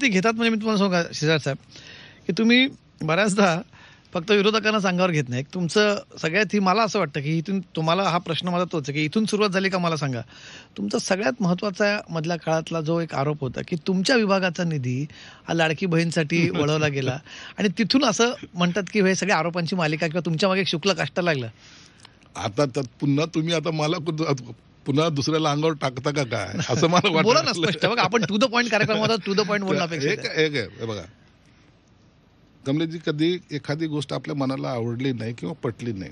ते घेतात म्हणजे मी तुम्हाला सांगू का शेजार साहेब, की तुम्ही बऱ्याचदा फक्त विरोधकांना सांगावर घेत नाही. तुमचं सगळ्यात ही मला असं वाटतं की इथून तुम्हाला हा प्रश्न माझा तोच आहे की इथून सुरुवात झाली का मला सांगा. तुमचा सगळ्यात महत्त्वाचा मधल्या काळातला जो एक आरोप होता की तुमच्या विभागाचा निधी हा लाडकी बहीणसाठी वळवला गेला आणि तिथून असं म्हणतात की हे सगळ्या आरोपांची मालिका किंवा तुमच्या मागे एक शुक्ल काष्ट लागलं. आता तर पुन्हा तुम्ही आता मला पुन्हा दुसऱ्याला अंगावर टाकता का काय असं मला वाटतं. बोला ना स्पष्ट. बघा आपण टू द पॉईंट कार्यक्रमात टू द पॉईंट बोलणं अपेक्षित आहे. एक आहे बघा, कमलेशजी, कधी एखादी गोष्ट आपल्या मनाला आवडली नाही किंवा पटली नाही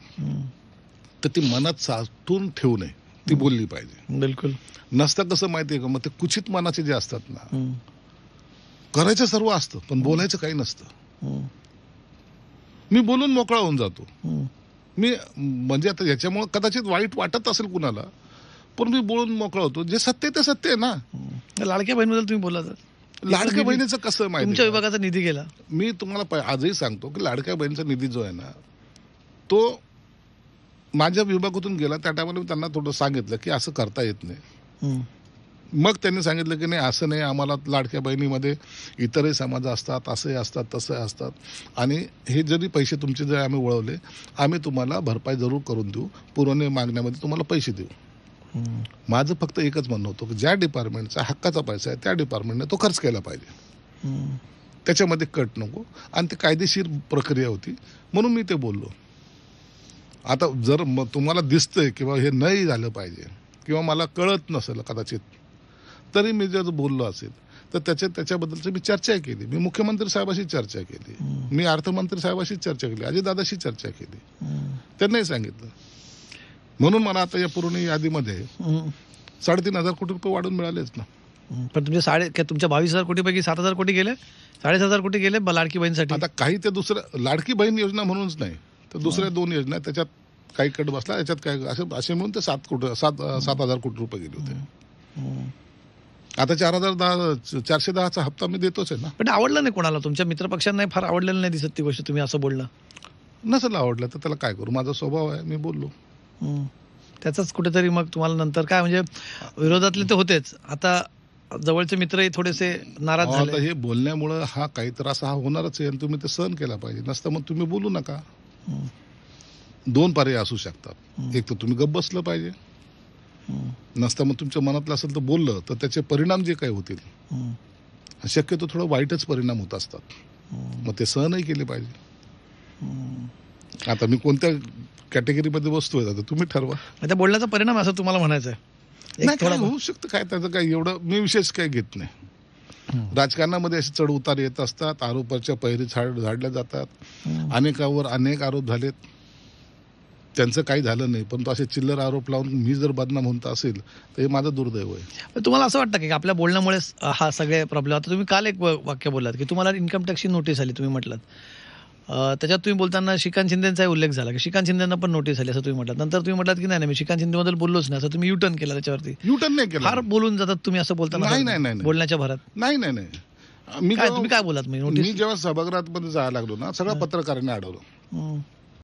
तर ती मनात साठवून ठेवू नये, ती बोलली पाहिजे. बिलकुल. नसतं कसं माहितीये का, मग ते कुचित मनाचे जे असतात ना, करायचं सर्व असतं पण बोलायचं काही नसतं. मी बोलून मोकळा होऊन जातो. मी म्हणजे आता याच्यामुळे कदाचित वाईट वाटत असेल कुणाला, पण मी बोलून मोकळा होतो. जे सत्य ते सत्य आहे ना. लाडक्या बहिणीबद्दल तुम्ही बोला तर लाडक्या बहिणीचं कसं माहिती, तुमच्या विभागाचा निधी गेला. मी तुम्हाला आजही सांगतो की लाडक्या बहिणीचा निधी जो आहे ना, तो माझ्या विभागातून गेला. त्या टायमाला मी त्यांना थोडं सांगितलं की असं करता येत नाही. मग त्यांनी सांगितलं की नाही असं नाही, आम्हाला लाडक्या बहिणीमध्ये इतरही समाज असतात, असे असतात, तसे असतात, आणि हे जरी पैसे तुमचे जर आम्ही वळवले, आम्ही तुम्हाला भरपाई जरूर करून देऊ, पुरवणी मागण्यामध्ये तुम्हाला पैसे देऊ. माझं फक्त एकच म्हणणं होतं की ज्या डिपार्टमेंटचा हक्काचा पैसा आहे त्या डिपार्टमेंटने तो खर्च केला पाहिजे, त्याच्यामध्ये कट नको. आणि ती कायदेशीर प्रक्रिया होती म्हणून मी ते बोललो. आता जर तुम्हाला दिसतंय किंवा हे नाही झालं पाहिजे किंवा मला कळत नसेल कदाचित, तरी मी जर बोललो असेल तर त्याच्याबद्दलची मी चर्चा केली. मी मुख्यमंत्री साहेबाशी चर्चा केली, मी अर्थमंत्री साहेबाशी चर्चा केली, अजितदादाशी चर्चा केली, त्यांनाही सांगितलं. म्हणून मला आता या पूर्ण यादीमध्ये 3,500 कोटी रुपये वाढून मिळालेच ना. पण तुमच्या 22,000 कोटीपैकी 7,000 कोटी गेले, 7,500 कोटी गेले लाडकी बहीणसाठी. आता काही ते दुसरं लाडकी बहीण योजना म्हणूनच नाही तर दुसऱ्या 2 योजना त्याच्यात काही कट बसला, याच्यात काय असे म्हणून ते 7,000 कोटी रुपये गेले होते. आता 4,410चा हप्ता मी देतोच आहे ना. पण आवडलं नाही कोणाला, तुमच्या मित्रपक्षांना फार आवडलेलं नाही दिसत ती गोष्ट, तुम्ही असं बोलणं. नसेल आवडलं तर त्याला काय करू, माझा स्वभाव आहे, मी बोललो. त्याचाच कुठेतरी मग तुम्हाला नंतर काय म्हणजे विरोधातले ते होतेच, आता जवळचे मित्रही थोडेसे नाराज झाले. हे बोलण्यामुळं हा काही त्रास हा होणारच आहे आणि तुम्ही ते सहन केला पाहिजे. नसतं मग तुम्ही बोलू नका. 2 पर्याय असू शकतात. एक तर तुम्ही गप्प बसलं पाहिजे, नसतं मग तुमच्या मनातलं असेल तर बोललं तर त्याचे परिणाम जे काही होतील शक्यतो थोडं वाईटच परिणाम होत असतात, मग ते सहनही केले पाहिजे. आता मी कोणत्या कॅटेगरीमध्ये बसतोय आता तुम्ही ठरवा. त्या बोलण्याचा परिणाम असं तुम्हाला म्हणायचं आहे? नाही, काय होऊ शकतं, काय त्याचं काय एवढं मी विशेष काही घेत नाही. राजकारणामध्ये असे चढ उतार येत असतात, आरोपाच्या पैरी झाडल्या जातात, अनेकावर अनेक आरोप झालेत, त्यांचं काही झालं नाही, पण तो असे चिल्लर आरोप लावून मी जर बदनाम होत असेल तर हे माझं दुर्दैव आहे. तुम्हाला असं वाटतं की आपल्या बोलण्यामुळे हा सगळे प्रॉब्लेम. आता तुम्ही काल एक वाक्य बोललात की तुम्हाला इन्कम टॅक्सची नोटीस आली, तुम्ही म्हटलात त्याच्यात तुम्ही बोलताना श्रीकांत शिंदेचा उल्लेख झाला की श्रीकांत शिंदेना पण नोटीस आली असं तुम्ही म्हटलात. नंतर तुम्ही म्हटलात की नाही मी श्रीकांत शिंदेबद्दल बोललोच नाही, असं तुम्ही युटर्न केला. त्याच्यावरती युटर्न नाही केलं, फार बोलून जातात तुम्ही असं बोलताना. नाही बोलण्याच्या भरात नाही. तुम्ही काय बोलात? मी जेव्हा सभागृहामध्ये जायला लागलो ना, सगळ्या पत्रकारांनी अडवलं.